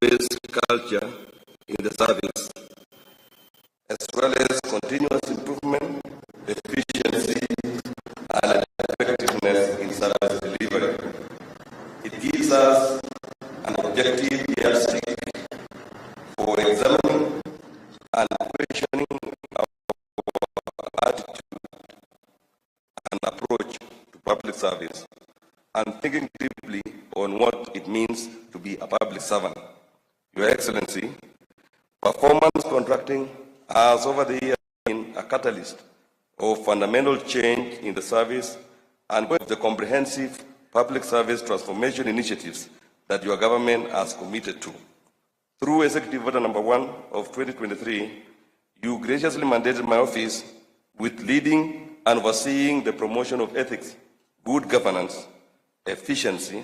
based culture in the service, as well as continuous improvement, efficiency, and effectiveness in service delivery. It gives us an objective yardstick for examining and questioning our attitude and approach to public service, and thinking deeply on what it means to be a public servant. Your Excellency, performance contracting has over the years been a catalyst of fundamental change in the service and with the comprehensive public service transformation initiatives that your government has committed to. Through Executive Order Number 1 of 2023, you graciously mandated my office with leading and overseeing the promotion of ethics, good governance, efficiency,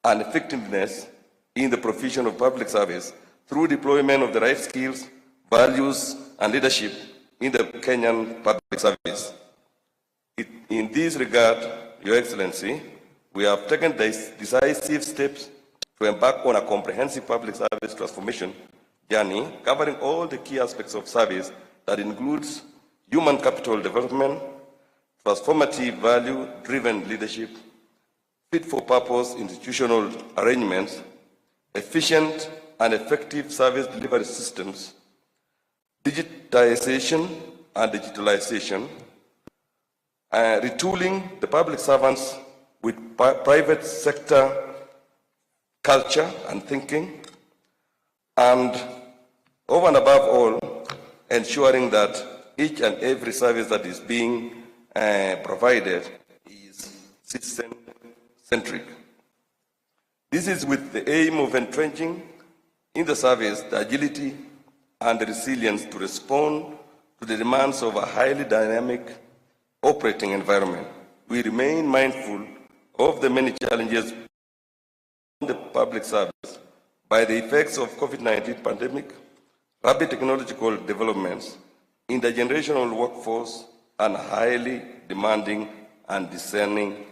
and effectiveness in the provision of public service through deployment of the right skills, values, and leadership in the Kenyan public service. In this regard, Your Excellency, we have taken decisive steps to embark on a comprehensive public service transformation journey covering all the key aspects of service that includes human capital development, transformative value-driven leadership, fit-for-purpose institutional arrangements, efficient and effective service delivery systems, digitization and digitalization, retooling the public servants with private sector culture and thinking, and over and above all, ensuring that each and every service that is being provided is citizen-centric. This is with the aim of entrenching in the service the agility and the resilience to respond to the demands of a highly dynamic operating environment. We remain mindful of the many challenges in the public service by the effects of COVID-19 pandemic, rapid technological developments, intergenerational workforce, and highly demanding and discerning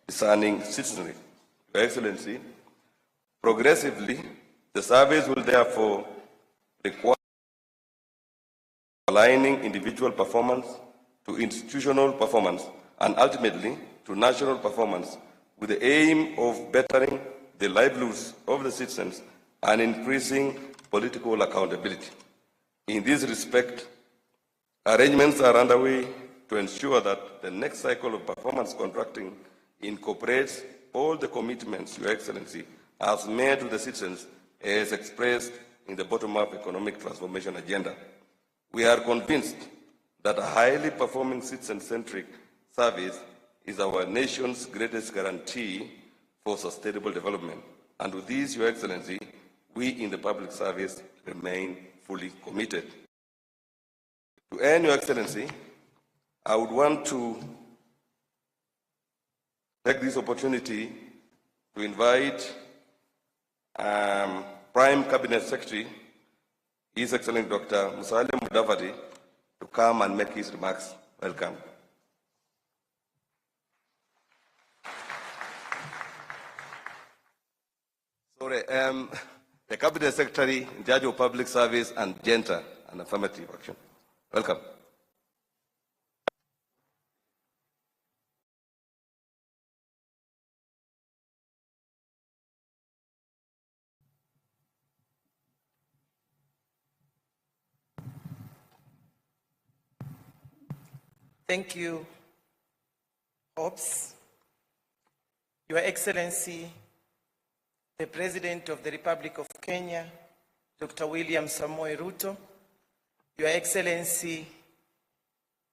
citizenry. Your Excellency, progressively, the service will therefore require aligning individual performance to institutional performance and ultimately to national performance with the aim of bettering the livelihoods of the citizens and increasing political accountability. In this respect, arrangements are underway to ensure that the next cycle of performance contracting incorporates all the commitments Your Excellency has made to the citizens as expressed in the bottom-up economic transformation agenda. We are convinced that a highly performing citizen-centric service is our nation's greatest guarantee for sustainable development. And with this, Your Excellency, we in the public service remain fully committed. To end, Your Excellency, I would want to take this opportunity to invite Prime Cabinet Secretary, His Excellency Dr. Musalia Mudavadi, to come and make his remarks. Welcome. Sorry, the Cabinet Secretary in charge of Public Service and Gender and Affirmative Action. Welcome. Thank you, Hobbs. Your Excellency, the President of the Republic of Kenya, Dr. William Samoei Ruto, Your Excellency,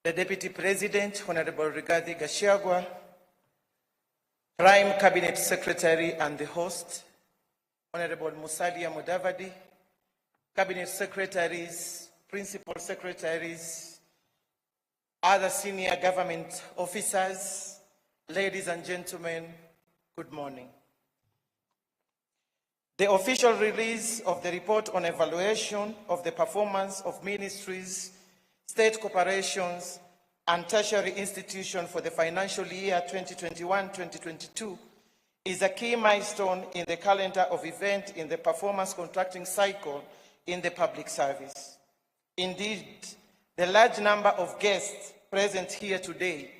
the Deputy President, Honorable Rigathi Gachagua, Prime Cabinet Secretary and the host, Honorable Musalia Mudavadi, Cabinet Secretaries, Principal Secretaries, other senior government officers, ladies and gentlemen, good morning. The official release of the report on evaluation of the performance of ministries, state corporations, and tertiary institutions for the financial year 2021-2022 is a key milestone in the calendar of events in the performance contracting cycle in the public service. Indeed, the large number of guests present here today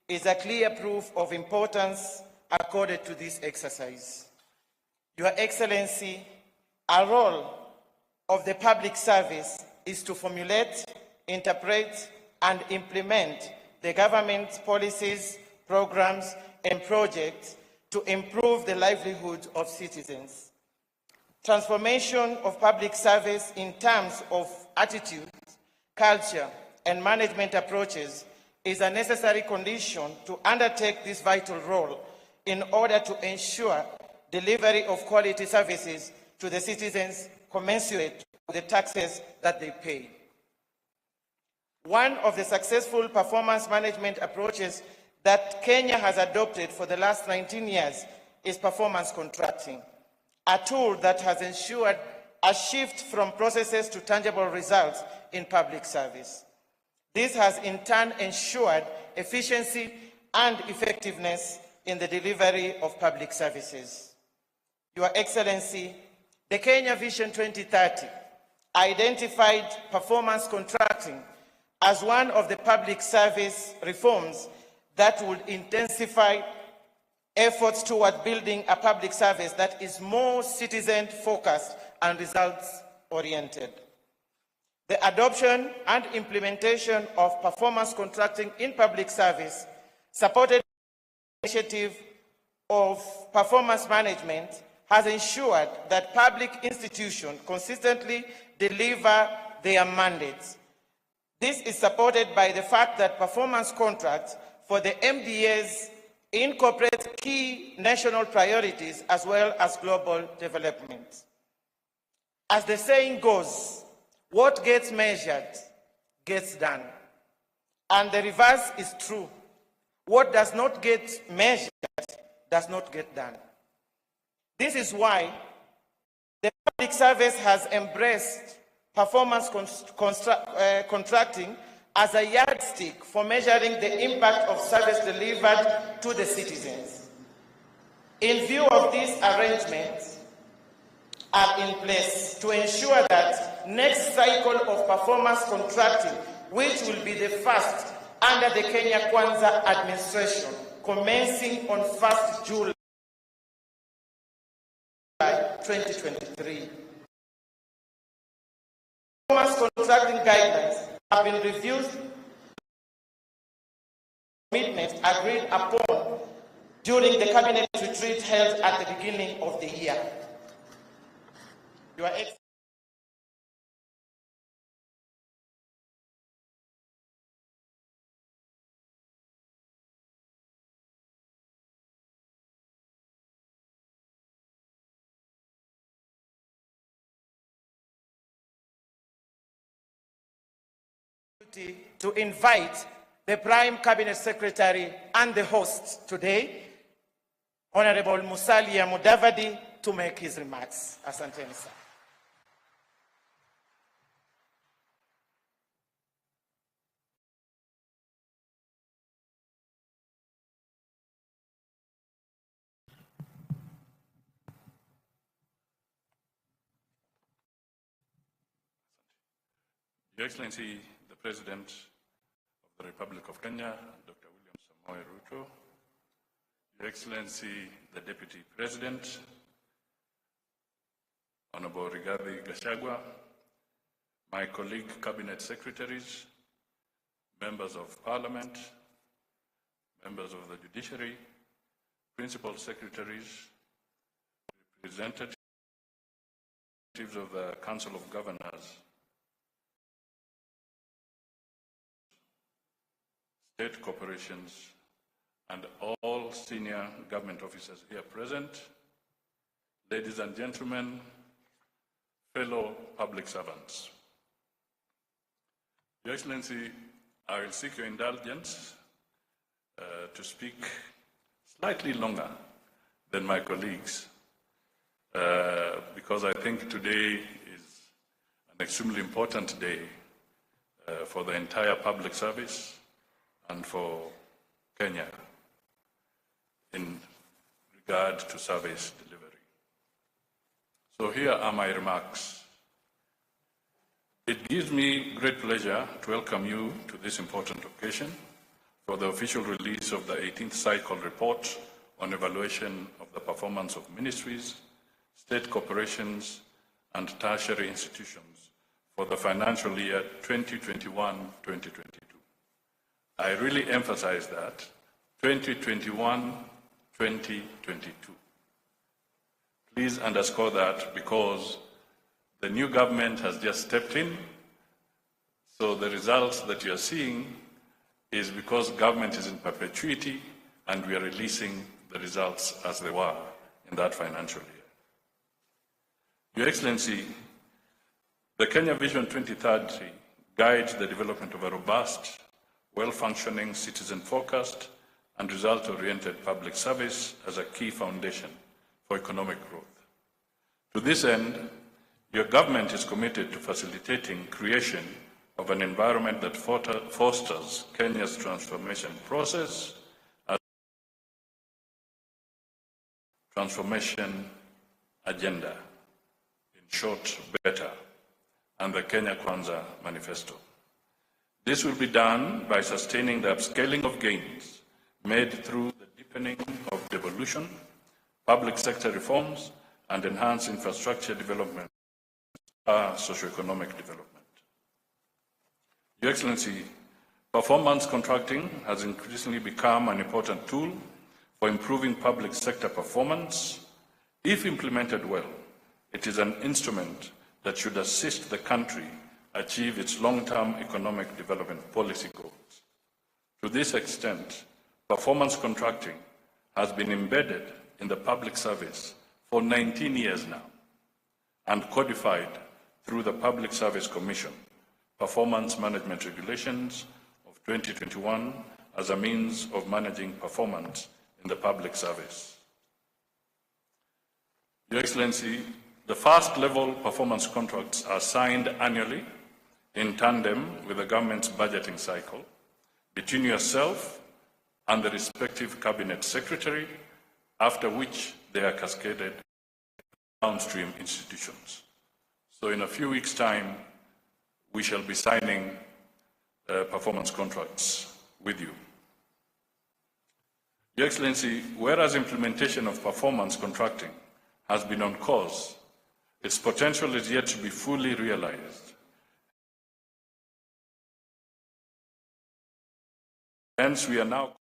is a clear proof of importance accorded to this exercise. Your Excellency, a role of the public service is to formulate, interpret, and implement the government's policies, programs, and projects to improve the livelihood of citizens. Transformation of public service in terms of attitude, culture, and management approaches is a necessary condition to undertake this vital role in order to ensure delivery of quality services to the citizens commensurate with the taxes that they pay. One of the successful performance management approaches that Kenya has adopted for the last 19 years is performance contracting, a tool that has ensured a shift from processes to tangible results in public service. This has in turn ensured efficiency and effectiveness in the delivery of public services. Your Excellency, the Kenya Vision 2030 identified performance contracting as one of the public service reforms that would intensify efforts toward building a public service that is more citizen-focused and results-oriented. The adoption and implementation of performance contracting in public service, supported by the initiative of performance management, has ensured that public institutions consistently deliver their mandates. This is supported by the fact that performance contracts for the MDAs incorporate key national priorities as well as global development. As the saying goes, what gets measured gets done. And the reverse is true. What does not get measured does not get done. This is why the public service has embraced performance contracting as a yardstick for measuring the impact of service delivered to the citizens. In view of these arrangements are in place to ensure that next cycle of performance contracting, which will be the first under the Kenya Kwanza administration, commencing on 1st July 2023. Performance contracting guidelines have been reviewed, commitments agreed upon during the cabinet retreat held at the beginning of the year. Your Excellency, to invite the Prime Cabinet Secretary and the host today, Honorable Musalia Mudavadi, to make his remarks. Asanteni sana. Your Excellency, the President of the Republic of Kenya, Dr. William Samoei Ruto, Your Excellency, the Deputy President, Honorable Rigathi Gachagua, my colleague Cabinet Secretaries, Members of Parliament, Members of the Judiciary, Principal Secretaries, representatives of the Council of Governors, state corporations, and all senior government officers here present, ladies and gentlemen, fellow public servants. Your Excellency, I will seek your indulgence to speak slightly longer than my colleagues, because I think today is an extremely important day for the entire public service and for Kenya in regard to service delivery. So here are my remarks. It gives me great pleasure to welcome you to this important occasion for the official release of the 18th cycle report on evaluation of the performance of ministries, state corporations, and tertiary institutions for the financial year 2021-2022. I really emphasize that 2021-2022. Please underscore that because the new government has just stepped in, so the results that you are seeing is because government is in perpetuity and we are releasing the results as they were in that financial year. Your Excellency, the Kenya Vision 2030 guides the development of a robust, well-functioning, citizen-focused, and result-oriented public service as a key foundation for economic growth. To this end, your government is committed to facilitating creation of an environment that fosters Kenya's transformation process as transformation agenda, in short, better, and the Kenya Kwanza Manifesto. This will be done by sustaining the upscaling of gains made through the deepening of devolution, public sector reforms, and enhanced infrastructure development, socioeconomic development. Your Excellency, performance contracting has increasingly become an important tool for improving public sector performance. If implemented well, it is an instrument that should assist the country achieve its long-term economic development policy goals. To this extent, performance contracting has been embedded in the public service for 19 years now and codified through the Public Service Commission Performance Management Regulations of 2021 as a means of managing performance in the public service. Your Excellency, the first level performance contracts are signed annually in tandem with the government's budgeting cycle between yourself and the respective cabinet secretary, after which they are cascaded downstream institutions. So in a few weeks' time, we shall be signing performance contracts with you. Your Excellency, whereas implementation of performance contracting has been on course, its potential is yet to be fully realized. Hence, we are now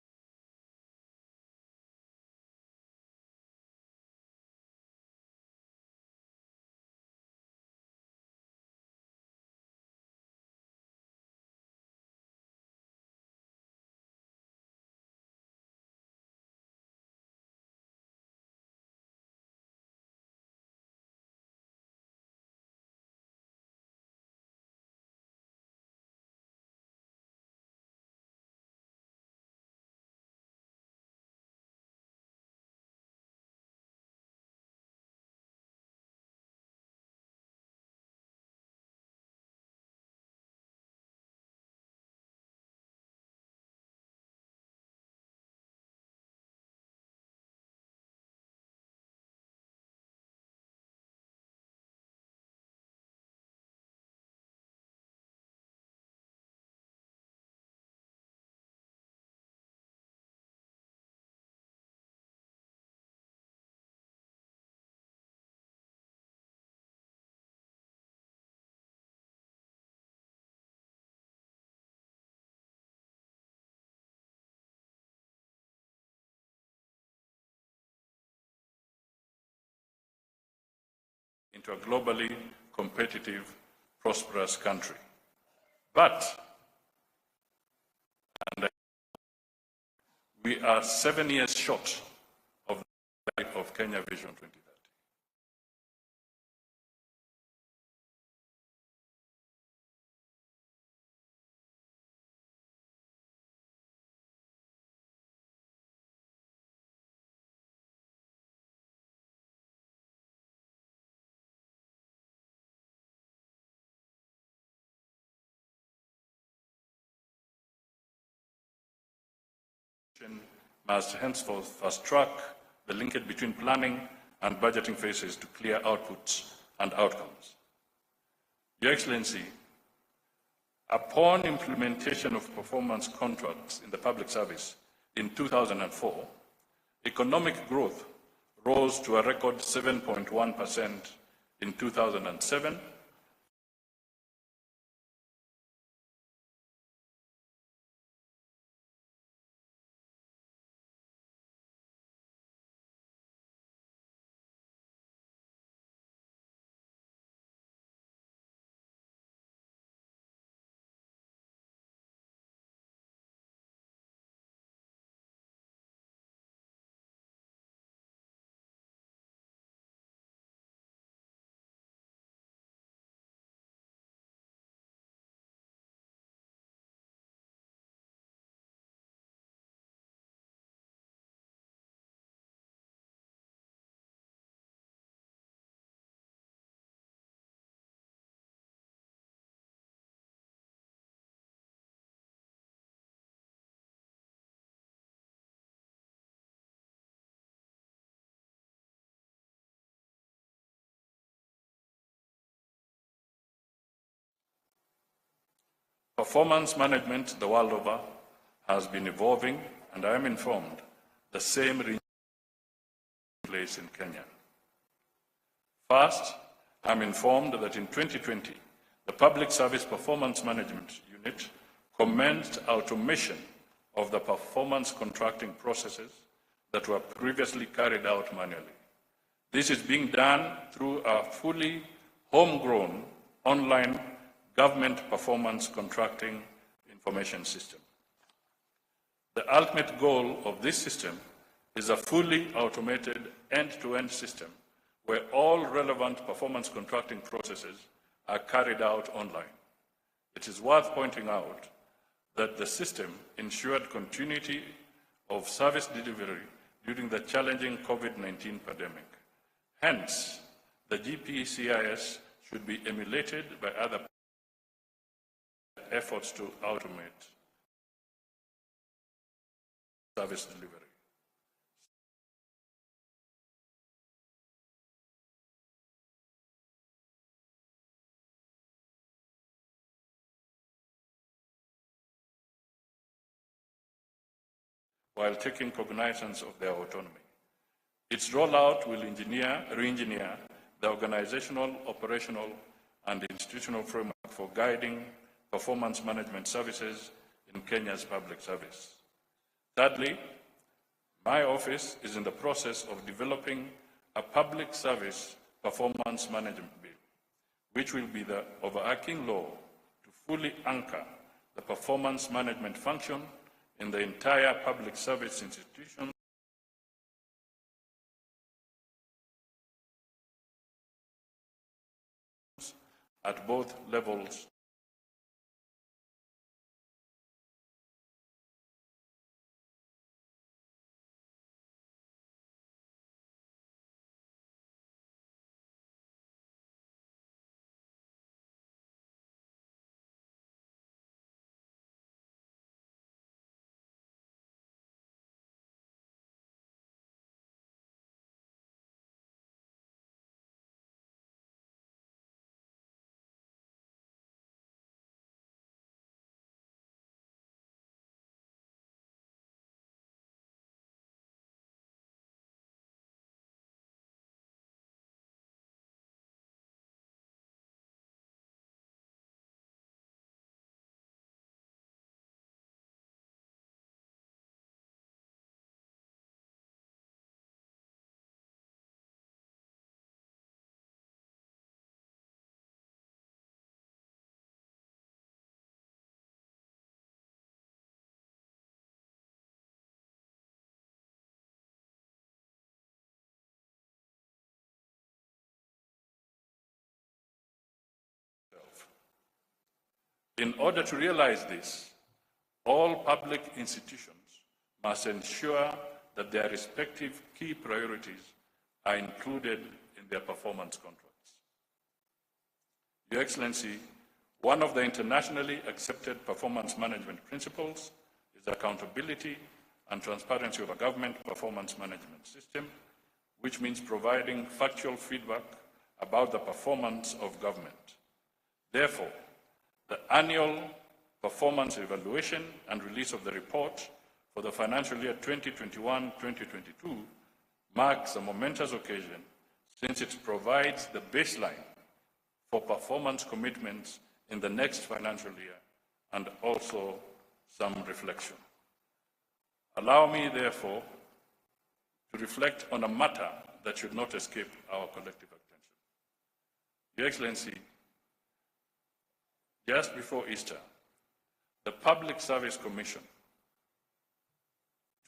into a globally competitive, prosperous country. But, and we are 7 years short of the type of Kenya Vision 2030. Must henceforth fast track the linkage between planning and budgeting phases to clear outputs and outcomes. Your Excellency, upon implementation of performance contracts in the public service in 2004, economic growth rose to a record 7.1% in 2007, performance management the world over has been evolving, and I am informed the same remains in place in Kenya. First, I am informed that in 2020, the Public Service Performance Management Unit commenced automation of the performance contracting processes that were previously carried out manually. This is being done through a fully homegrown online government performance contracting information system. The ultimate goal of this system is a fully automated end-to-end system where all relevant performance contracting processes are carried out online. It is worth pointing out that the system ensured continuity of service delivery during the challenging COVID-19 pandemic. Hence, the GPCIS should be emulated by other efforts to automate service delivery. While taking cognizance of their autonomy. Its rollout will re-engineer the organizational, operational, and institutional framework for guiding performance management services in Kenya's public service. Thirdly, my office is in the process of developing a public service performance management bill, which will be the overarching law to fully anchor the performance management function in the entire public service institution at both levels In order to realize this, all public institutions must ensure that their respective key priorities are included in their performance contracts. Your Excellency, one of the internationally accepted performance management principles is accountability and transparency of a government performance management system which means providing factual feedback about the performance of government. Therefore, the annual performance evaluation and release of the report for the financial year 2021-2022 marks a momentous occasion since it provides the baseline for performance commitments in the next financial year and also some reflection. Allow me, therefore, to reflect on a matter that should not escape our collective attention. Your Excellency, just before Easter, the Public Service Commission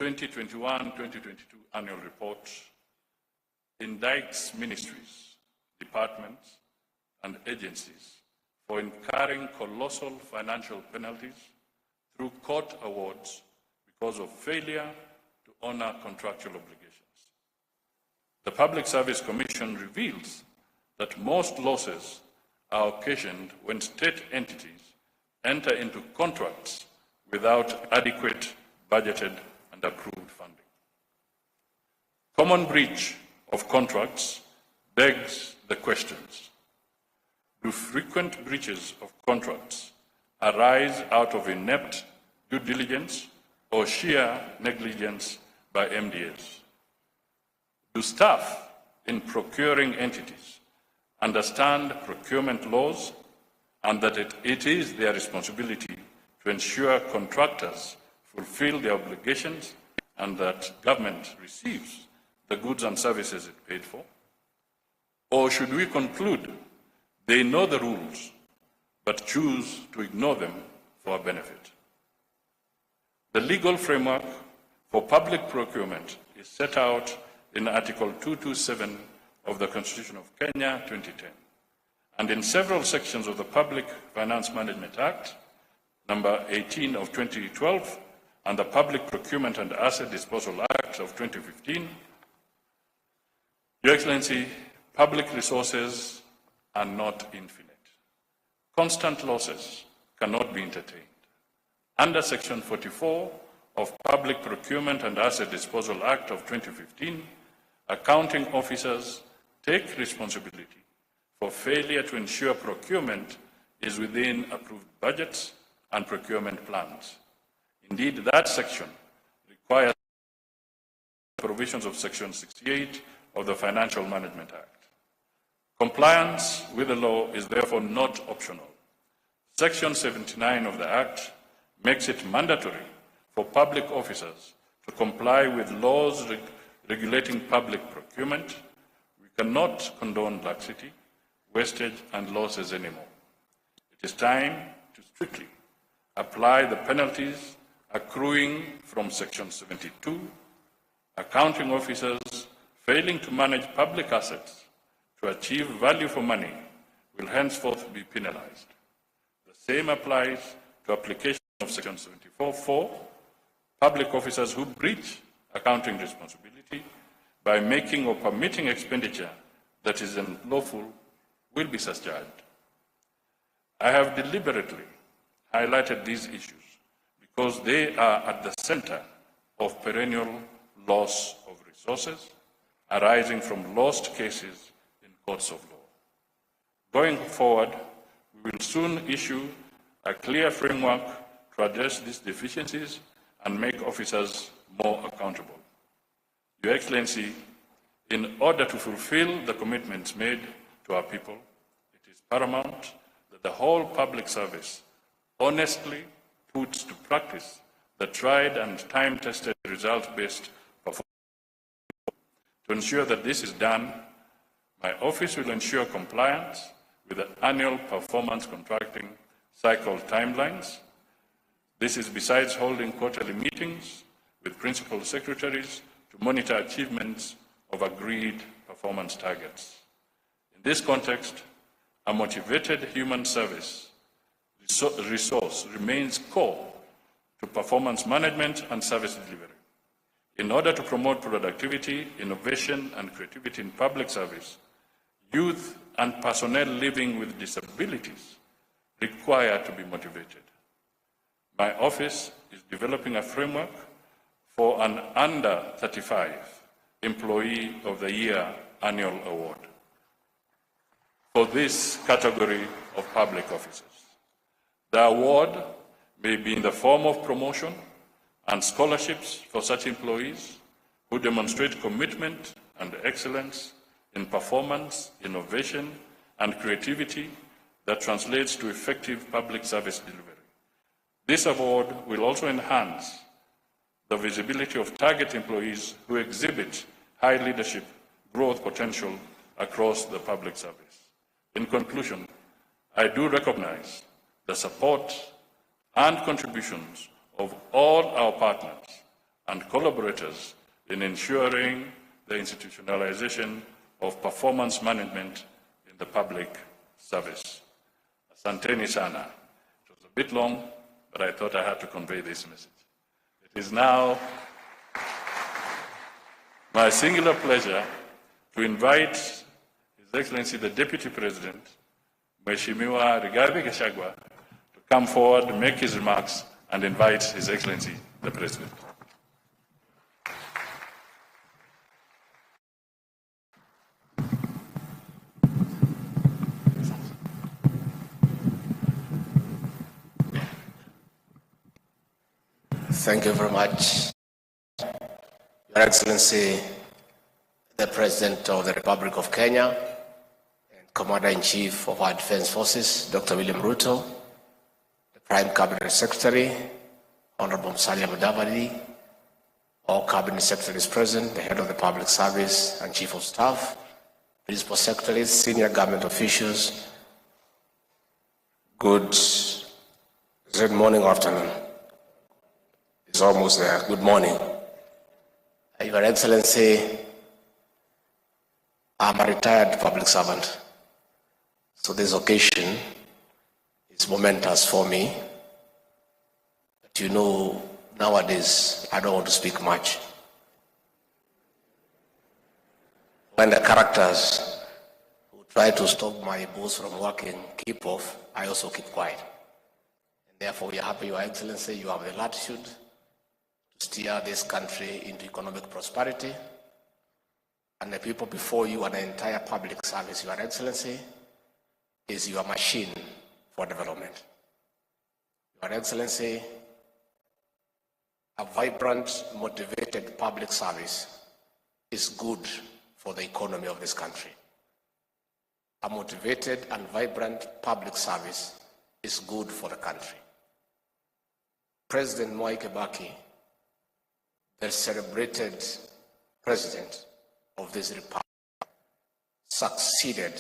2021-2022 annual report indicts ministries, departments, and agencies for incurring colossal financial penalties through court awards because of failure to honor contractual obligations. The Public Service Commission reveals that most losses are occasioned when state entities enter into contracts without adequate budgeted and approved funding. Common breach of contracts begs the questions: do frequent breaches of contracts arise out of inept due diligence or sheer negligence by MDAs? Do staff in procuring entities understand procurement laws and that it is their responsibility to ensure contractors fulfill their obligations and that government receives the goods and services it paid for? Or should we conclude they know the rules but choose to ignore them for our benefit? The legal framework for public procurement is set out in Article 227 of the Constitution of Kenya 2010 and in several sections of the Public Finance Management Act, number 18 of 2012, and the Public Procurement and Asset Disposal Act of 2015. Your Excellency, public resources are not infinite. Constant losses cannot be entertained. Under Section 44 of Public Procurement and Asset Disposal Act of 2015, accounting officers take responsibility for failure to ensure procurement is within approved budgets and procurement plans. Indeed, that section requires provisions of Section 68 of the Financial Management Act. Compliance with the law is therefore not optional. Section 79 of the Act makes it mandatory for public officers to comply with laws regulating public procurement. We cannot condone laxity, wastage, and losses anymore. It is time to strictly apply the penalties accruing from Section 72. Accounting officers failing to manage public assets to achieve value for money will henceforth be penalized. The same applies to application of Section 74(4). Public officers who breach accounting responsibility by making or permitting expenditure that is unlawful will be discharged. I have deliberately highlighted these issues because they are at the center of perennial loss of resources arising from lost cases in courts of law. Going forward, we will soon issue a clear framework to address these deficiencies and make officers more accountable. Your Excellency, in order to fulfill the commitments made to our people, it is paramount that the whole public service honestly puts to practice the tried and time-tested result-based performance. To ensure that this is done, my office will ensure compliance with the annual performance contracting cycle timelines. This is besides holding quarterly meetings with principal secretaries to monitor achievements of agreed performance targets. In this context, a motivated human service resource remains core to performance management and service delivery. In order to promote productivity, innovation, and creativity in public service, youth and personnel living with disabilities require to be motivated. My office is developing a framework for an under-35 Employee of the Year Annual Award for this category of public officers. The award may be in the form of promotion and scholarships for such employees who demonstrate commitment and excellence in performance, innovation, and creativity that translates to effective public service delivery. This award will also enhance the visibility of target employees who exhibit high leadership growth potential across the public service. In conclusion, I do recognize the support and contributions of all our partners and collaborators in ensuring the institutionalization of performance management in the public service. Asanteni sana. It was a bit long, but I thought I had to convey this message. It is now my singular pleasure to invite His Excellency the Deputy President, Mheshimiwa Rigathi Gachagua, to come forward, make his remarks, and invite His Excellency the President. Thank you very much, Your Excellency, the President of the Republic of Kenya and Commander-in-Chief of our Defense Forces, Dr. William Ruto, the Prime Cabinet Secretary, Honorable Musalia Mudavadi, all Cabinet Secretaries present, the Head of the Public Service and Chief of Staff, Principal Secretaries, senior government officials. Good morning or afternoon. It's almost there. Good morning. Your Excellency, I'm a retired public servant, so this occasion is momentous for me. But you know, nowadays, I don't want to speak much. When the characters who try to stop my boss from working keep off, I also keep quiet. And therefore, we are happy, Your Excellency, you have the latitude to steer this country into economic prosperity. And the people before you and the entire public service, Your Excellency, is your machine for development. Your Excellency, a vibrant, motivated public service is good for the economy of this country. A motivated and vibrant public service is good for the country. President Mwai Kibaki, the celebrated president of this republic, succeeded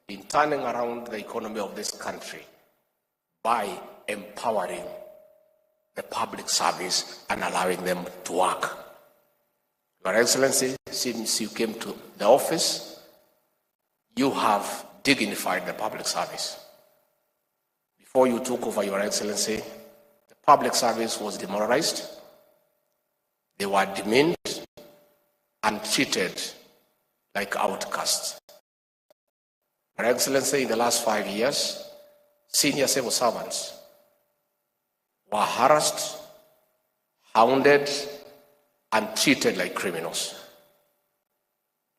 in turning around the economy of this country by empowering the public service and allowing them to work. Your Excellency, since you came to the office, you have dignified the public service. Before you took over, Your Excellency, the public service was demoralized. They were demeaned and treated like outcasts. Your Excellency, in the last 5 years, senior civil servants were harassed, hounded, and treated like criminals.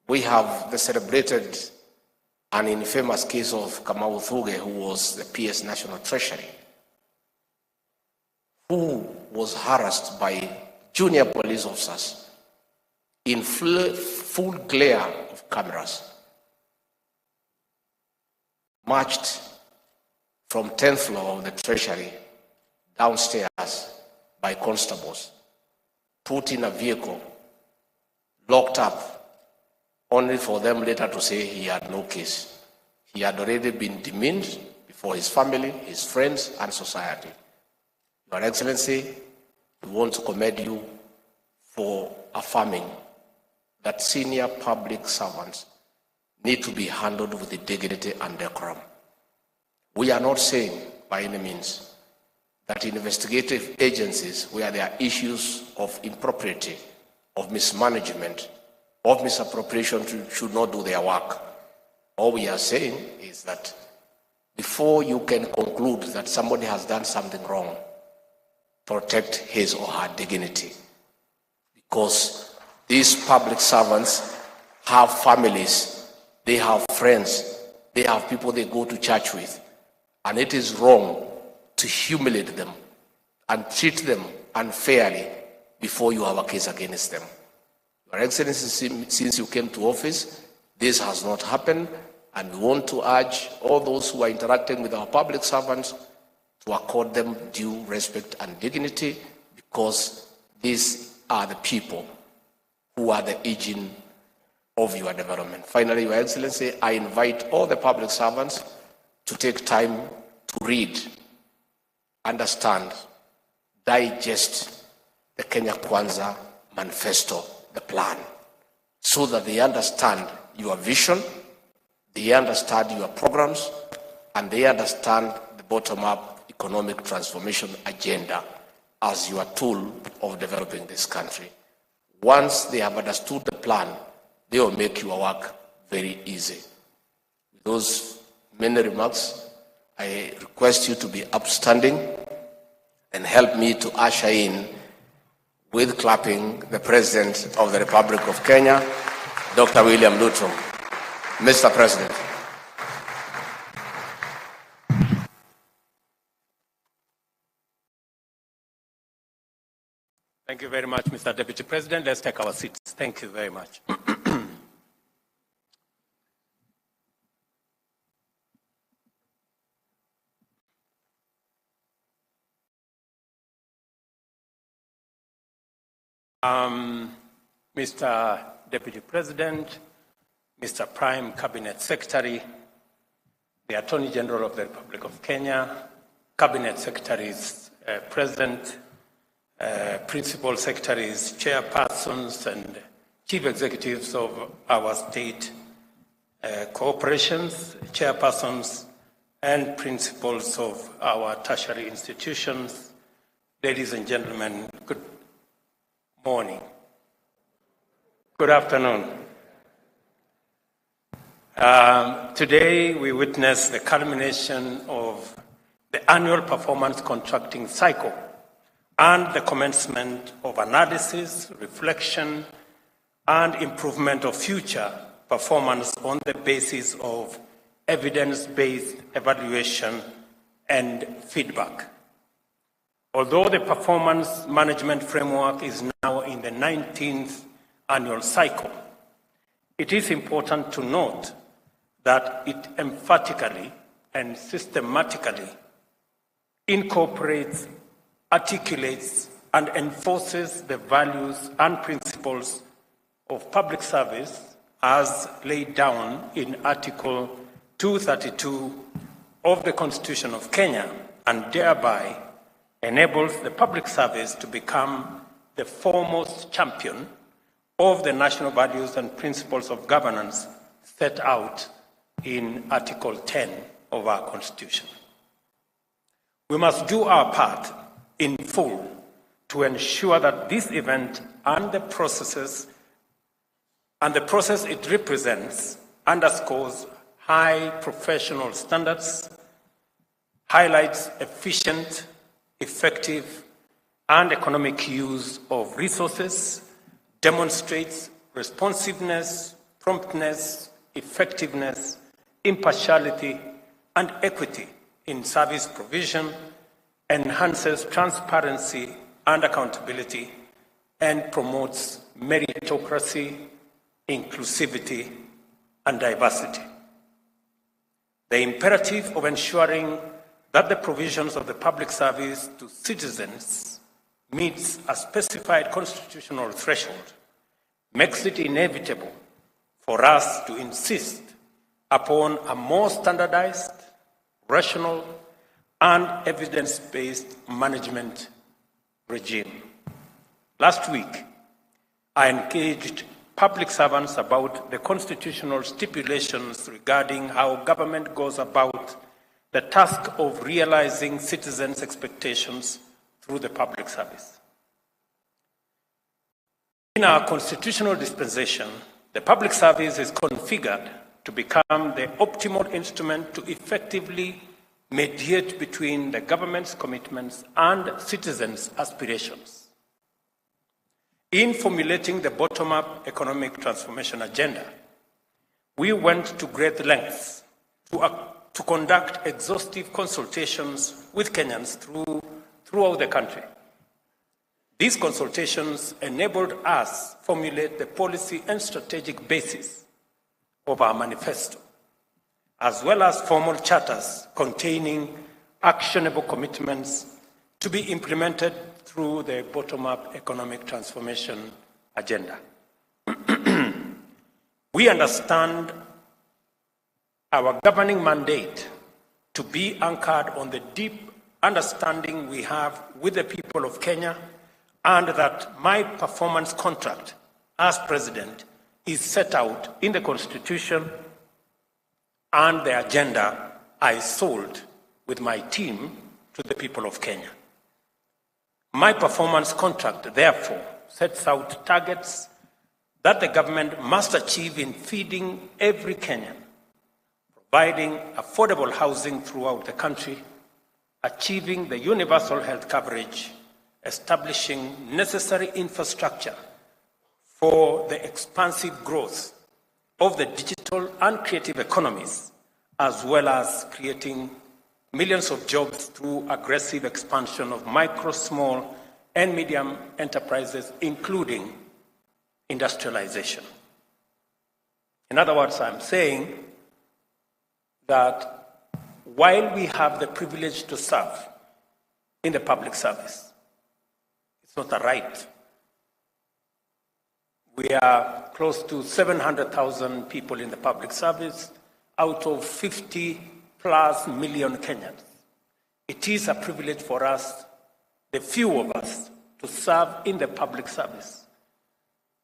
We have the celebrated and infamous case of Kamau Thuge, who was the PS National Treasury, who was harassed by junior police officers in full glare of cameras, marched from 10th floor of the Treasury downstairs by constables, put in a vehicle, locked up, only for them later to say he had no case. He had already been demeaned before his family, his friends, and society. Your Excellency, we want to commend you for affirming that senior public servants need to be handled with dignity and decorum. We are not saying by any means that investigative agencies where there are issues of impropriety, of mismanagement, of misappropriation should not do their work. All we are saying is that before you can conclude that somebody has done something wrong, protect his or her dignity. Because These public servants have families, they have friends, they have people they go to church with, and it is wrong to humiliate them and treat them unfairly before you have a case against them. Your Excellency, since you came to office, this has not happened, and we want to urge all those who are interacting with our public servants to accord them due respect and dignity, because these are the people who are the engine of your development. Finally, Your Excellency, I invite all the public servants to take time to read, understand, digest the Kenya Kwanza manifesto, the plan, so that they understand your vision, they understand your programs, and they understand the bottom-up economic transformation agenda as your tool of developing this country. Once they have understood the plan, they will make your work very easy. With those many remarks, I request you to be upstanding and help me to usher in, with clapping, the President of the Republic of Kenya, Dr. William Ruto. Mr. President. Thank you very much, Mr. Deputy President. Let's take our seats. Thank you very much. Mr. Deputy President, Mr. Prime Cabinet Secretary, the Attorney General of the Republic of Kenya, Cabinet Secretaries present, Principal Secretaries, Chairpersons, and Chief Executives of our state corporations, Chairpersons, and Principals of our tertiary institutions. Ladies and gentlemen, good morning. Good afternoon. Today we witness the culmination of the annual performance contracting cycle and the commencement of analysis, reflection, and improvement of future performance on the basis of evidence-based evaluation and feedback. Although the performance management framework is now in the 19th annual cycle, it is important to note that it emphatically and systematically incorporates, articulates, and enforces the values and principles of public service as laid down in Article 232 of the Constitution of Kenya, and thereby enables the public service to become the foremost champion of the national values and principles of governance set out in Article 10 of our Constitution. We must do our part in full to ensure that this event and the process it represents underscores high professional standards, highlights efficient, effective, and economic use of resources, demonstrates responsiveness, promptness, effectiveness, impartiality, and equity in service provision, enhances transparency and accountability, and promotes meritocracy, inclusivity, and diversity. The imperative of ensuring that the provisions of the public service to citizens meets a specified constitutional threshold makes it inevitable for us to insist upon a more standardized, rational, and evidence-based management regime. Last week, I engaged public servants about the constitutional stipulations regarding how government goes about the task of realizing citizens' expectations through the public service. In our constitutional dispensation, the public service is configured to become the optimal instrument to effectively mediate between the government's commitments and citizens' aspirations. In formulating the bottom-up economic transformation agenda, we went to great lengths to conduct exhaustive consultations with Kenyans throughout the country. These consultations enabled us to formulate the policy and strategic basis of our manifesto, as well as formal charters containing actionable commitments to be implemented through the bottom-up economic transformation agenda. We understand our governing mandate to be anchored on the deep understanding we have with the people of Kenya, and that my performance contract as president is set out in the Constitution and the agenda I sold with my team to the people of Kenya. My performance contract, therefore, sets out targets that the government must achieve in feeding every Kenyan, providing affordable housing throughout the country, achieving the universal health coverage, establishing necessary infrastructure for the expansive growth of the digital and creative economies, as well as creating millions of jobs through aggressive expansion of micro, small, and medium enterprises, including industrialization. In other words, I'm saying that while we have the privilege to serve in the public service, it's not a right. We are close to 700,000 people in the public service out of 50+ million Kenyans. It is a privilege for us, the few of us, to serve in the public service.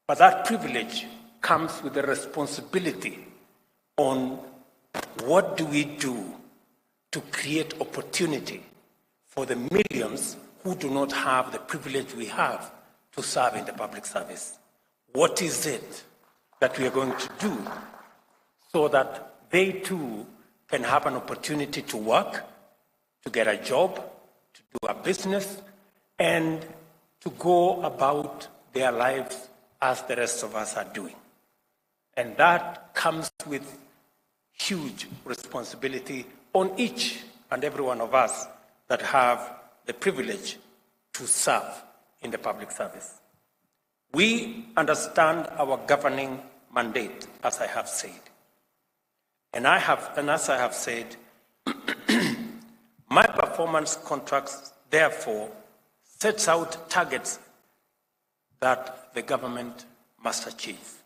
But that privilege comes with the responsibility on what do we do to create opportunity for the millions who do not have the privilege we have to serve in the public service. What is it that we are going to do so that they too can have an opportunity to work, to get a job, to do a business, and to go about their lives as the rest of us are doing? And that comes with huge responsibility on each and every one of us that have the privilege to serve in the public service. We understand our governing mandate, as I have said. And as I have said, my performance contracts, therefore, sets out targets that the government must achieve.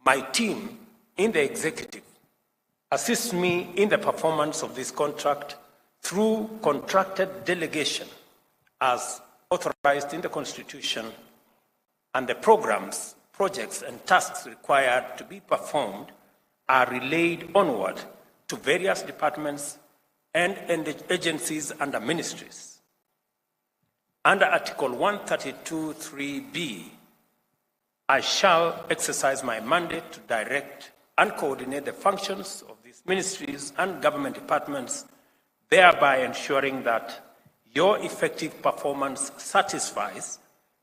My team in the executive assists me in the performance of this contract through contracted delegation as authorized in the Constitution, and the programs, projects, and tasks required to be performed are relayed onward to various departments and agencies under ministries. Under Article 132(3)(b), I shall exercise my mandate to direct and coordinate the functions of these ministries and government departments, thereby ensuring that your effective performance satisfies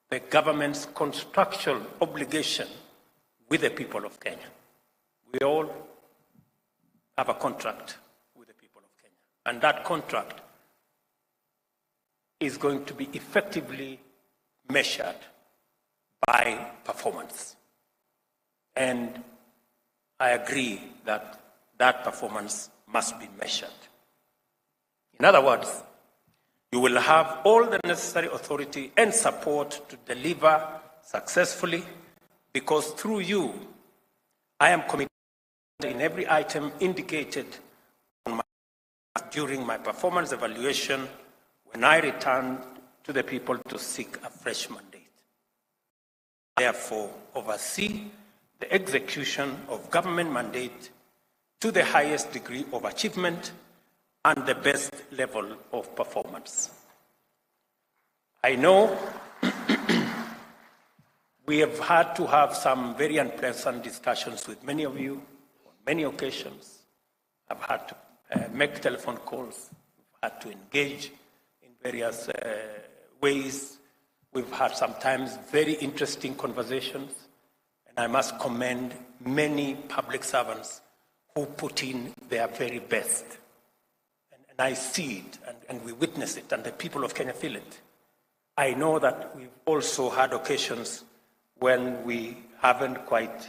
the government's contractual obligation with the people of Kenya. We all have a contract with the people of Kenya, and that contract is going to be effectively measured by performance. And I agree that that performance must be measured. In other words, you will have all the necessary authority and support to deliver successfully, because through you, I am committed in every item indicated during my performance evaluation when I return to the people to seek a fresh mandate. Therefore, oversee the execution of government mandate to the highest degree of achievement and the best level of performance. I know we have had to have some very unpleasant discussions with many of you on many occasions. I've had to make telephone calls, I've had to engage in various ways We've had sometimes very interesting conversations, and I must commend many public servants who put in their very best. And I see it, and we witness it, and the people of Kenya feel it. I know that we've also had occasions when we haven't quite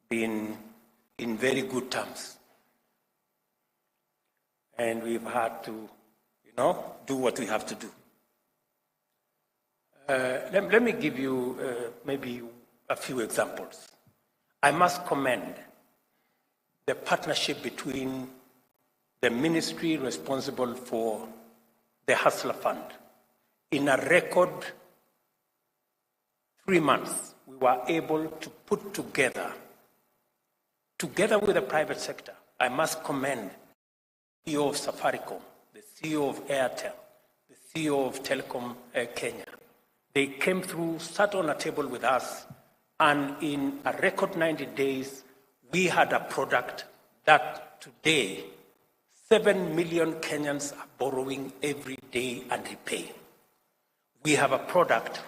been in very good terms. And we've had to, do what we have to do. Let me give you maybe a few examples. I must commend the partnership between the ministry responsible for the Hustler Fund. In a record 3 months, we were able to put together with the private sector. I must commend the CEO of Safaricom, the CEO of Airtel, the CEO of Telecom Kenya. They came through, sat on a table with us, and in a record 90 days, we had a product that today 7 million Kenyans are borrowing every day and repaying. We have a product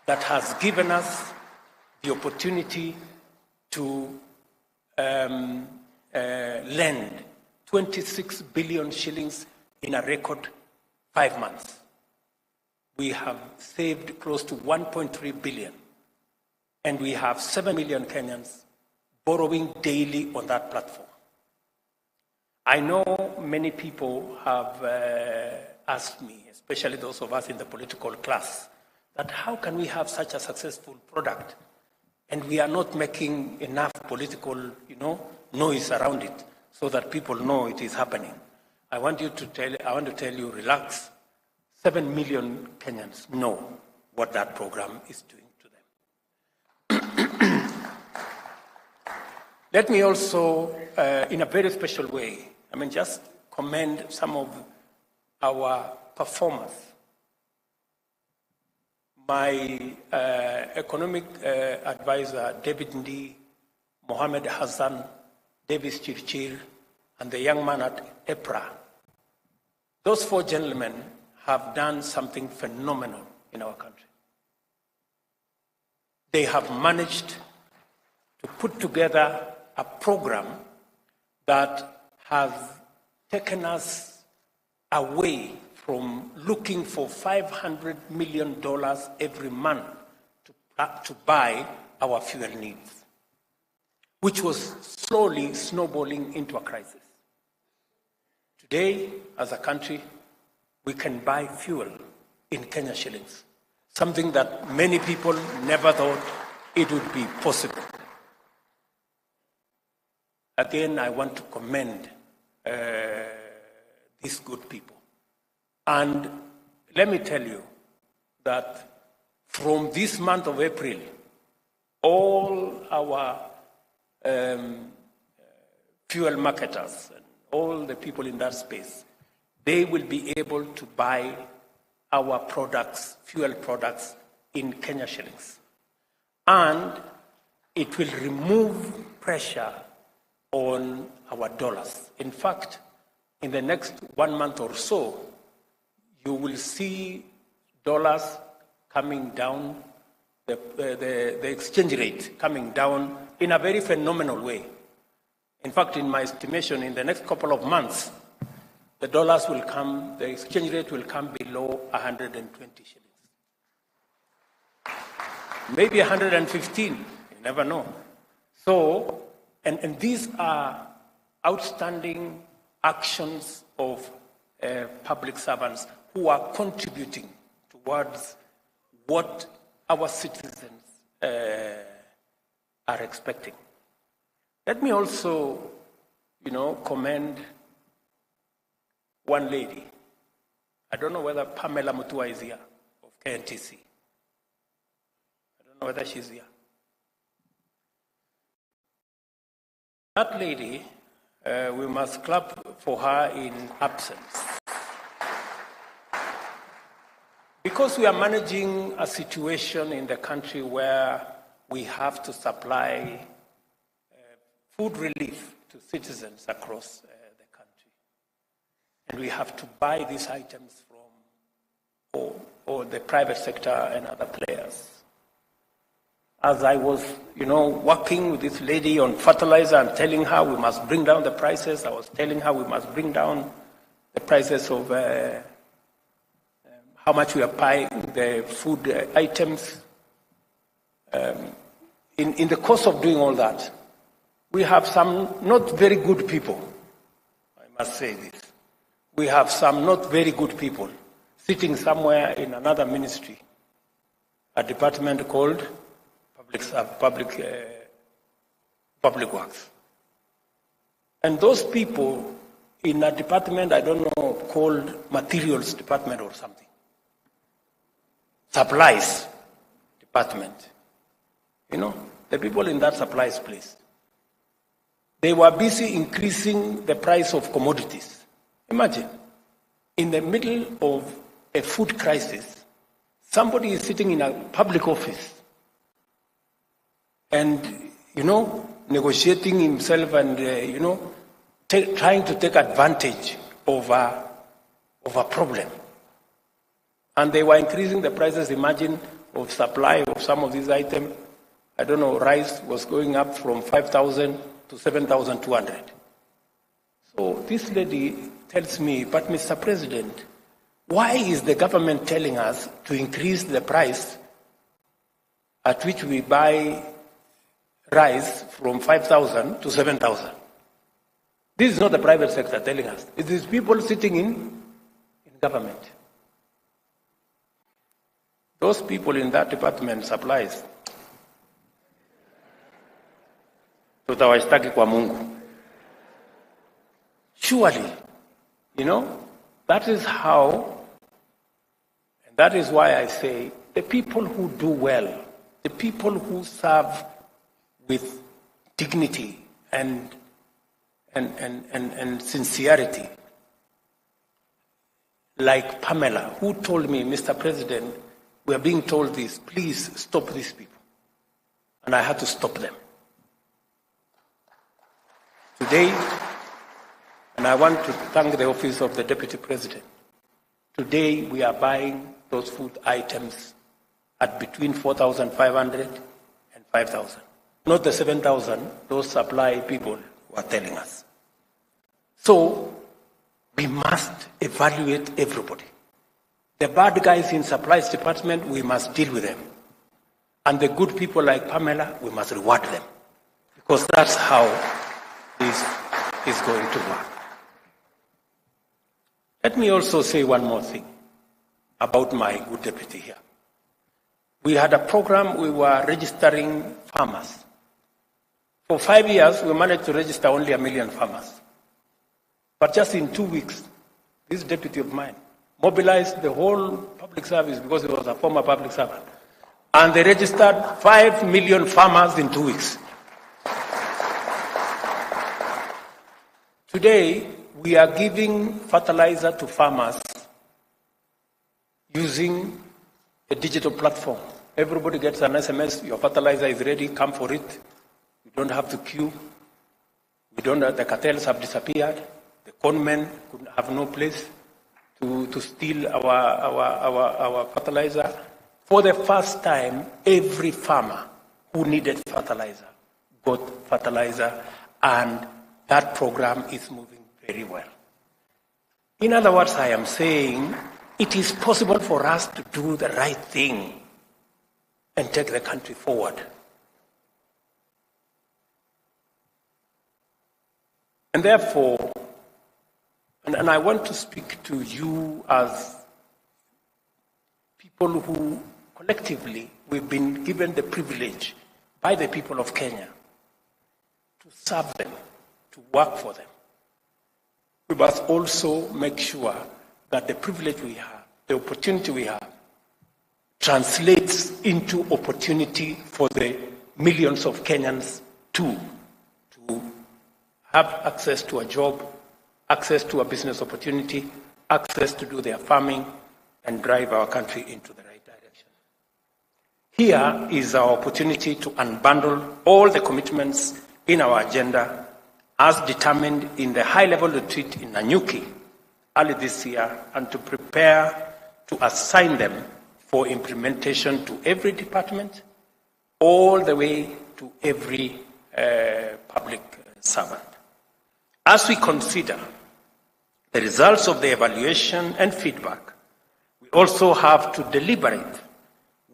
that has given us the opportunity to lend 26 billion shillings in a record 5 months. We have saved close to 1.3 billion, and we have 7 million Kenyans borrowing daily on that platform. I know many people have asked me, especially those of us in the political class, that how can we have such a successful product and we are not making enough political, noise around it so that people know it is happening. I want to tell you, relax. 7 million Kenyans know what that program is doing to them. Let me also, in a very special way, just commend some of our performers. My economic advisor, David Ndi, Mohammed Hassan, Davis Chirchir, and the young man at EPRA, those 4 gentlemen have done something phenomenal in our country. They have managed to put together a program that has taken us away from looking for $500 million every month to buy our fuel needs, which was slowly snowballing into a crisis. Today, as a country, we can buy fuel in Kenya shillings, something that many people never thought it would be possible. Again, I want to commend these good people. And let me tell you that from this month of April, all our fuel marketers and all the people in that space, they will be able to buy our products, fuel products, in Kenya shillings. And it will remove pressure on our dollars. In fact, in the next 1 month or so, you will see dollars coming down, the exchange rate coming down in a very phenomenal way. In fact, in my estimation, in the next couple of months, the exchange rate will come below 120 shillings. Maybe 115, you never know. So, and these are outstanding actions of public servants who are contributing towards what our citizens are expecting. Let me also, commend one lady. I don't know whether Pamela Mutua is here, of KNTC. I don't know whether she's here. That lady, we must clap for her in absence. Because we are managing a situation in the country where we have to supply food relief to citizens across the country. And we have to buy these items from or the private sector and other players. As I was, working with this lady on fertilizer and telling her we must bring down the prices, I was telling her we must bring down the prices of how much we are buying the food items. In the course of doing all that, we have some not very good people. I must say this. We have some not very good people sitting somewhere in another ministry, a department called Public Works. And those people in a department, I don't know, called Materials Department or something, Supplies Department, the people in that supplies place, they were busy increasing the price of commodities. Imagine, in the middle of a food crisis, somebody is sitting in a public office and, negotiating himself and, trying to take advantage of a problem. And they were increasing the prices, imagine, of supply of some of these items. I don't know, rice was going up from 5,000 to 7,200. So this lady tells me, but Mr. President, why is the government telling us to increase the price at which we buy rice from 5,000 to 7,000? This is not the private sector telling us. It is people sitting in government. Those people in that department supplies. Tutawashtaki kwa Mungu. Surely, that is how, and that is why I say, the people who do well, the people who serve with dignity and sincerity, like Pamela, who told me, Mr. President, we are being told this, please stop these people. And I had to stop them. Today, and I want to thank the office of the Deputy President, today we are buying those food items at between 4,500 and 5,000. Not the 7,000 those supply people were telling us. So we must evaluate everybody. The bad guys in supplies department, we must deal with them. And the good people like Pamela, we must reward them. Because that's how this is going to work. Let me also say one more thing about my good deputy here. We had a program, we were registering farmers. For 5 years, we managed to register only 1 million farmers. But just in 2 weeks, this deputy of mine mobilized the whole public service because he was a former public servant. And they registered 5 million farmers in 2 weeks. Today, we are giving fertilizer to farmers using a digital platform. Everybody gets an SMS, your fertilizer is ready, come for it. You don't have to queue. The cartels have disappeared. The conmen could have no place to steal our fertilizer. For the first time, every farmer who needed fertilizer got fertilizer, and that program is moving very well. In other words, I am saying it is possible for us to do the right thing and take the country forward. And therefore, and I want to speak to you as people who collectively we've been given the privilege by the people of Kenya to serve them, to work for them. We must also make sure that the privilege we have, the opportunity we have, translates into opportunity for the millions of Kenyans to have access to a job, access to a business opportunity, access to do their farming, and drive our country into the right direction. Here is our opportunity to unbundle all the commitments in our agenda as determined in the high-level retreat in Nanyuki early this year, and to prepare to assign them for implementation to every department, all the way to every public servant. As we consider the results of the evaluation and feedback, we also have to deliberate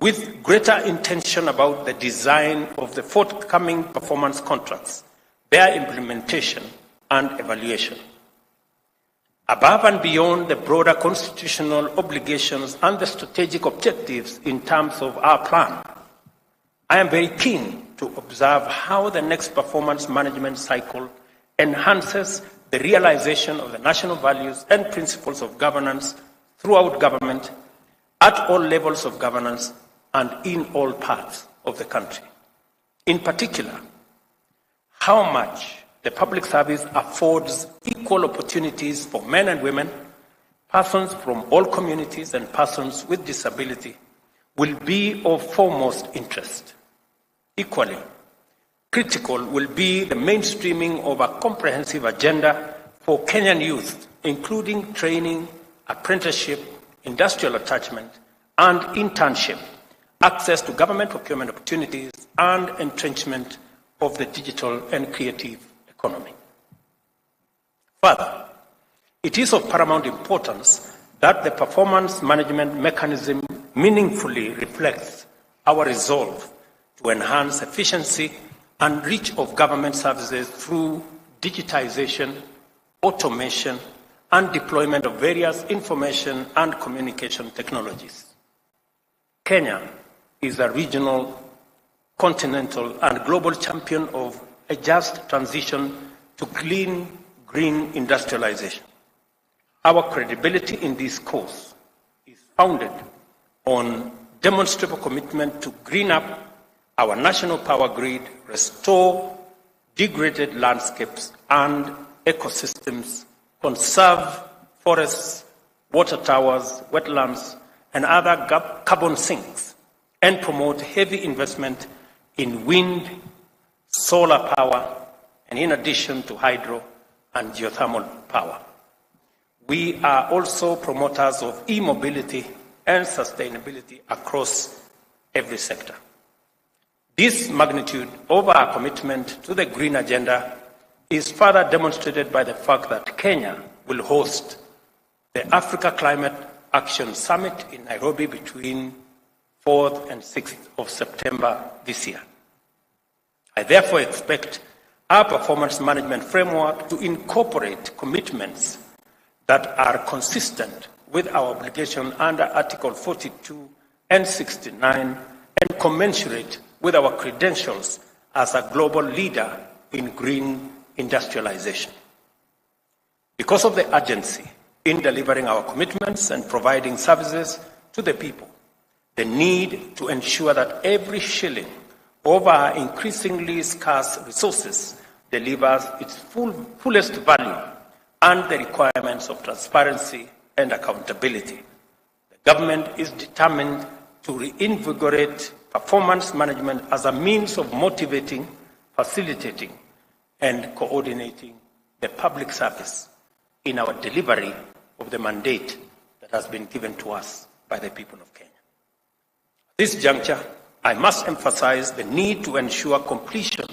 with greater intention about the design of the forthcoming performance contracts, their implementation and evaluation. Above and beyond the broader constitutional obligations and the strategic objectives in terms of our plan, I am very keen to observe how the next performance management cycle enhances the realization of the national values and principles of governance throughout government, at all levels of governance, and in all parts of the country. In particular, how much the public service affords equal opportunities for men and women, persons from all communities, and persons with disability will be of foremost interest. Equally, critical will be the mainstreaming of a comprehensive agenda for Kenyan youth, including training, apprenticeship, industrial attachment, and internship, access to government procurement opportunities, and entrenchment of the digital and creative economy. Further, it is of paramount importance that the performance management mechanism meaningfully reflects our resolve to enhance efficiency and reach of government services through digitization, automation, and deployment of various information and communication technologies. Kenya is a regional, continental, and global champion of a just transition to clean, green industrialization. Our credibility in this cause is founded on demonstrable commitment to green up our national power grid, restore degraded landscapes and ecosystems, conserve forests, water towers, wetlands, and other carbon sinks, and promote heavy investment in wind, solar power, and in addition to hydro and geothermal power. We are also promoters of e-mobility and sustainability across every sector. This magnitude of our commitment to the green agenda is further demonstrated by the fact that Kenya will host the Africa Climate Action Summit in Nairobi between 4th and 6th of September this year. I therefore expect our performance management framework to incorporate commitments that are consistent with our obligation under Article 42 and 69 and commensurate with our credentials as a global leader in green industrialization. Because of the urgency in delivering our commitments and providing services to the people, the need to ensure that every shilling of our increasingly scarce resources delivers its fullest value, and the requirements of transparency and accountability. The government is determined to reinvigorate performance management as a means of motivating, facilitating, and coordinating the public service in our delivery of the mandate that has been given to us by the people of Kenya. At this juncture, I must emphasize the need to ensure completion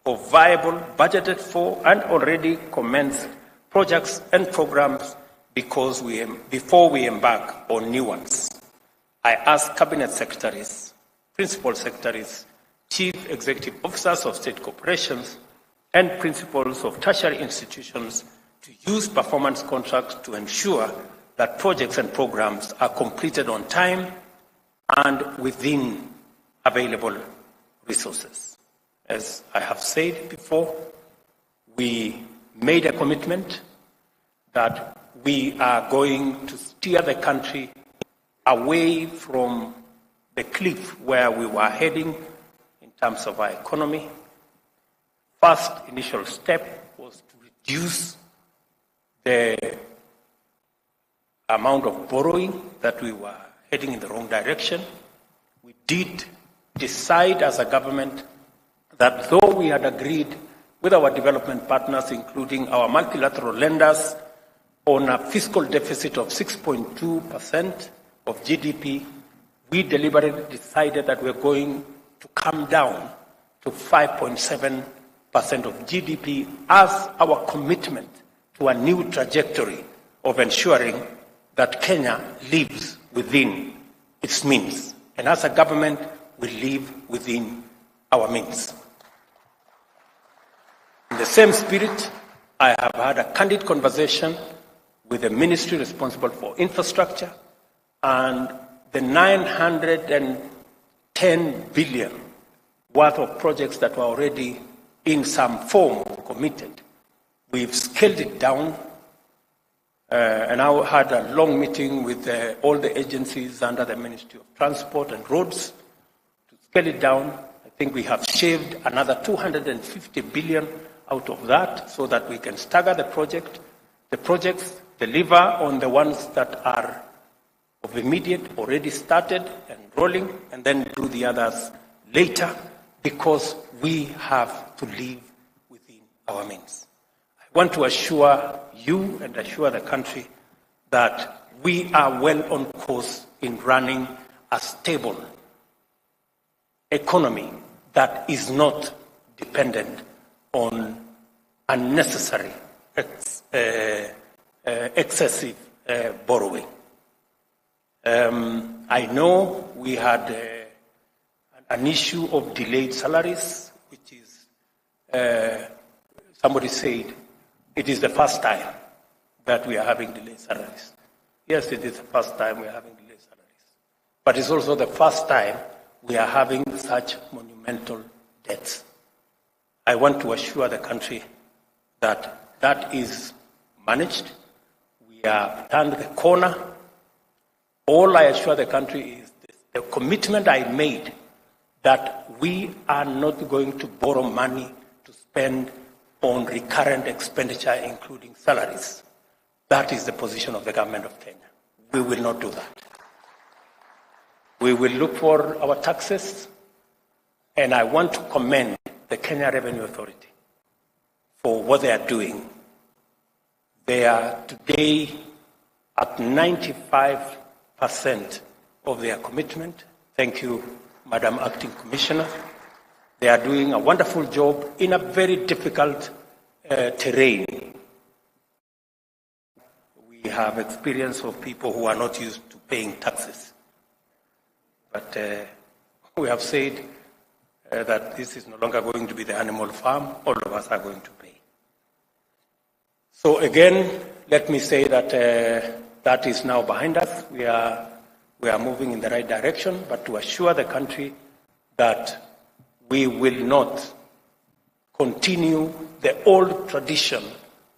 of viable, budgeted for, and already commenced projects and programs before we embark on new ones. I ask Cabinet Secretaries, Principal Secretaries, Chief Executive Officers of state corporations, and principals of tertiary institutions to use performance contracts to ensure that projects and programs are completed on time and within available resources. As I have said before, we made a commitment that we are going to steer the country away from the cliff where we were heading in terms of our economy. First initial step was to reduce the amount of borrowing that we were heading in the wrong direction. We did decide as a government that though we had agreed with our development partners, including our multilateral lenders, on a fiscal deficit of 6.2%, of GDP, we deliberately decided that we're going to come down to 5.7% of GDP as our commitment to a new trajectory of ensuring that Kenya lives within its means. And as a government, we live within our means. In the same spirit, I have had a candid conversation with the ministry responsible for infrastructure, and the 910 billion worth of projects that were already in some form committed. We've scaled it down, and I had a long meeting with all the agencies under the Ministry of Transport and Roads to scale it down. I think we have shaved another 250 billion out of that so that we can stagger the projects, deliver on the ones that are of immediate, already started and rolling, and then do the others later, because we have to live within our means. I want to assure you and assure the country that we are well on course in running a stable economy that is not dependent on unnecessary, excessive borrowing. I know we had an issue of delayed salaries, which is, somebody said, it is the first time that we are having delayed salaries. Yes, it is the first time we are having delayed salaries. But it's also the first time we are having such monumental debts. I want to assure the country that that is managed. We have turned the corner. All I assure the country is the commitment I made that we are not going to borrow money to spend on recurrent expenditure, including salaries. That is the position of the government of Kenya. We will not do that. We will look for our taxes, and I want to commend the Kenya Revenue Authority for what they are doing. They are today at 95% of their commitment. Thank you, Madam Acting Commissioner. They are doing a wonderful job in a very difficult terrain. We have experience of people who are not used to paying taxes. But we have said that this is no longer going to be the animal farm. All of us are going to pay. So again, let me say that that is now behind us. We are moving in the right direction, but to assure the country that we will not continue the old tradition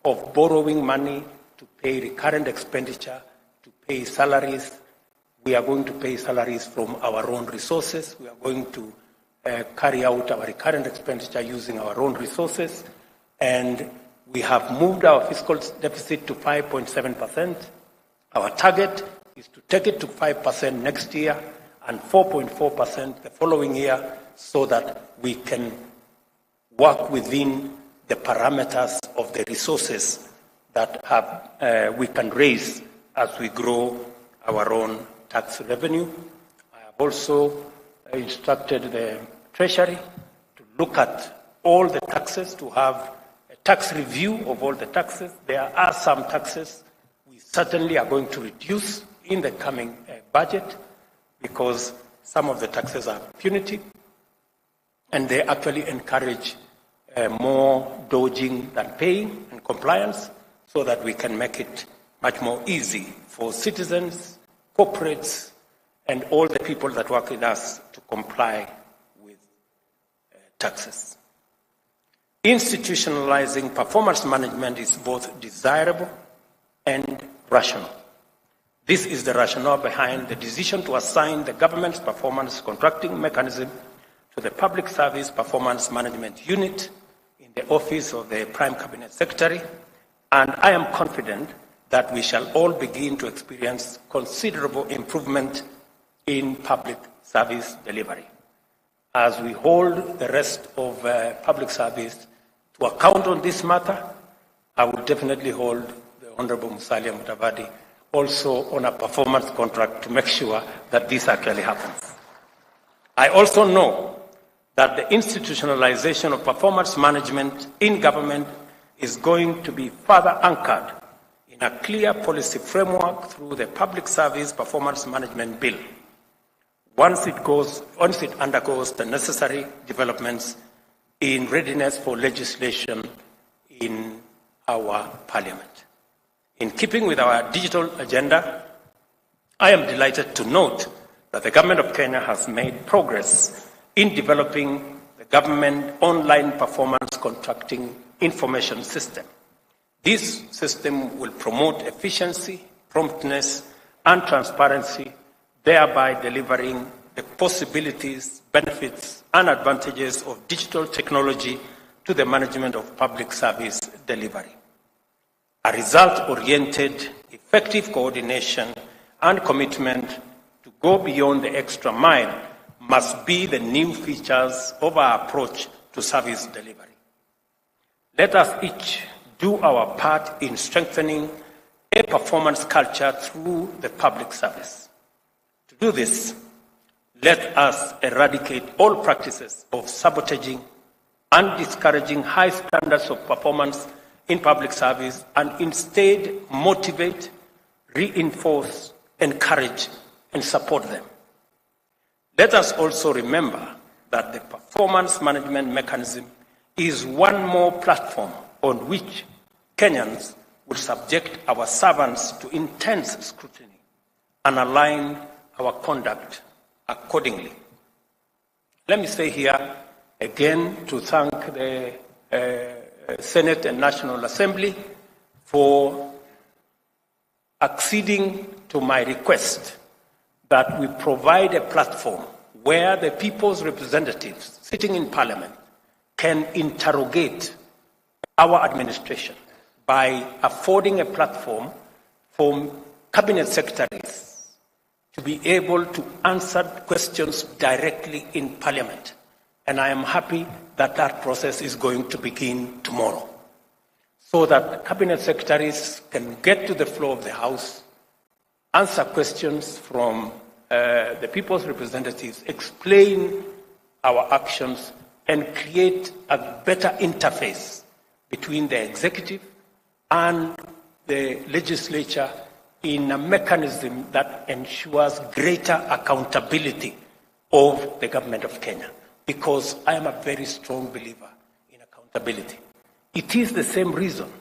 of borrowing money to pay recurrent expenditure, to pay salaries. We are going to pay salaries from our own resources. We are going to carry out our recurrent expenditure using our own resources. And we have moved our fiscal deficit to 5.7%. Our target is to take it to 5% next year and 4.4% the following year, so that we can work within the parameters of the resources that we can raise as we grow our own tax revenue. I have also instructed the Treasury to look at all the taxes, to have a tax review of all the taxes. There are some taxes we certainly are going to reduce in the coming budget, because some of the taxes are punitive and they actually encourage more dodging than paying and compliance, so that we can make it much more easy for citizens, corporates, and all the people that work with us to comply with taxes. Institutionalizing performance management is both desirable and rational. This is the rationale behind the decision to assign the government's performance contracting mechanism to the Public Service Performance Management Unit in the office of the Prime Cabinet Secretary, and I am confident that we shall all begin to experience considerable improvement in public service delivery. As we hold the rest of public service to account on this matter, I will definitely hold the Honorable Musalia Mudavadi also on a performance contract to make sure that this actually happens. I also know that the institutionalization of performance management in government is going to be further anchored in a clear policy framework through the Public Service Performance Management Bill, once it undergoes the necessary developments in readiness for legislation in our Parliament. In keeping with our digital agenda, I am delighted to note that the Government of Kenya has made progress in developing the government online performance contracting information system. This system will promote efficiency, promptness, and transparency, thereby delivering the possibilities, benefits, and advantages of digital technology to the management of public service delivery. A result-oriented, effective coordination and commitment to go beyond the extra mile must be the new features of our approach to service delivery. Let us each do our part in strengthening a performance culture through the public service. To do this, let us eradicate all practices of sabotaging and discouraging high standards of performance in public service and instead motivate, reinforce, encourage, and support them. Let us also remember that the performance management mechanism is one more platform on which Kenyans will subject our servants to intense scrutiny and align our conduct accordingly. Let me say here again to thank the Senate and National Assembly for acceding to my request that we provide a platform where the people's representatives sitting in Parliament can interrogate our administration by affording a platform for cabinet secretaries to be able to answer questions directly in Parliament. And I am happy that that process is going to begin tomorrow, so that cabinet secretaries can get to the floor of the House, answer questions from the people's representatives, explain our actions, and create a better interface between the executive and the legislature in a mechanism that ensures greater accountability of the government of Kenya. Because I am a very strong believer in accountability. It is the same reason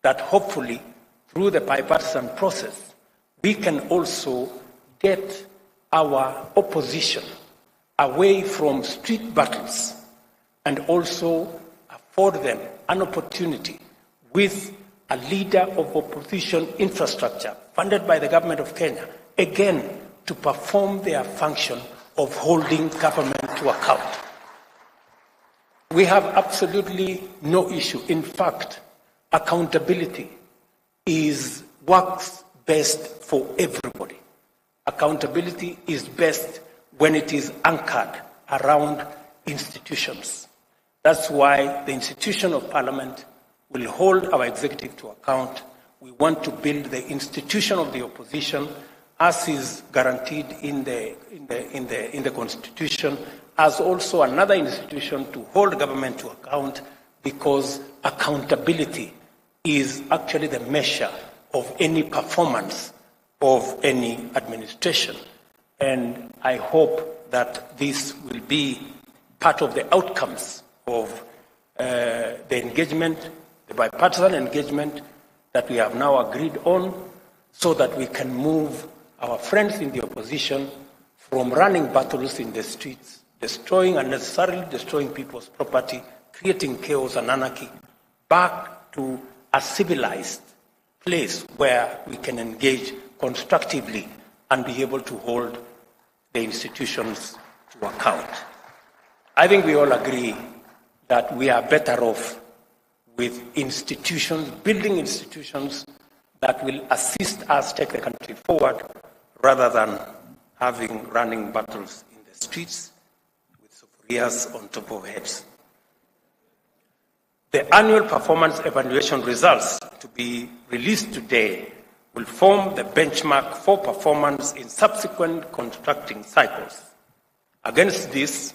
that hopefully through the bipartisan process, we can also get our opposition away from street battles and also afford them an opportunity with a leader of opposition infrastructure funded by the government of Kenya, again, to perform their function of holding government to account. We have absolutely no issue. In fact, accountability works best for everybody. Accountability is best when it is anchored around institutions. That's why the institution of Parliament will hold our executive to account. We want to build the institution of the opposition, as is guaranteed in the Constitution, as also another institution to hold government to account, because accountability is actually the measure of any performance of any administration. And I hope that this will be part of the outcomes of the engagement, the bipartisan engagement that we have now agreed on, so that we can move our friends in the opposition from running battles in the streets, unnecessarily destroying people's property, creating chaos and anarchy, back to a civilized place where we can engage constructively and be able to hold the institutions to account. I think we all agree that we are better off with institutions, building institutions that will assist us take the country forward, rather than having running battles in the streets with soporias on top of heads. The annual performance evaluation results to be released today will form the benchmark for performance in subsequent contracting cycles. Against this,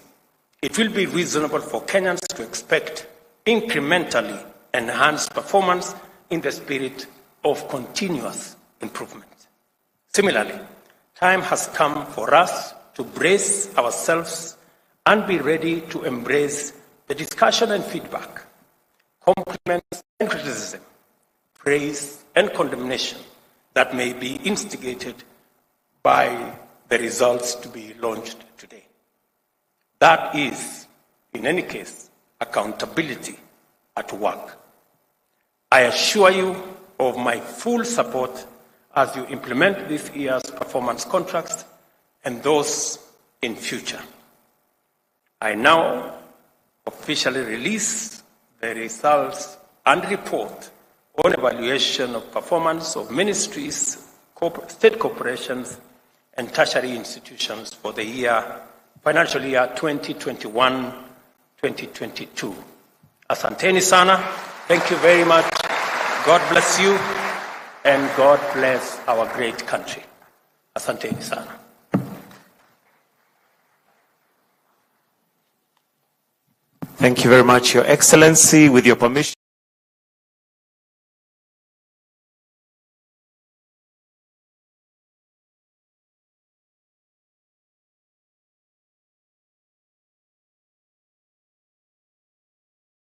it will be reasonable for Kenyans to expect incrementally enhanced performance in the spirit of continuous improvement. Similarly, time has come for us to brace ourselves and be ready to embrace the discussion and feedback, compliments and criticism, praise and condemnation that may be instigated by the results to be launched today. That is, in any case, accountability at work. I assure you of my full support as you implement this year's performance contracts and those in future. I now officially release the results and report on evaluation of performance of ministries, state corporations, and tertiary institutions for the financial year 2021-2022. Asanteni sana. Thank you very much. God bless you, and God bless our great country. Asanteni sana. Thank you very much, Your Excellency. With your permission.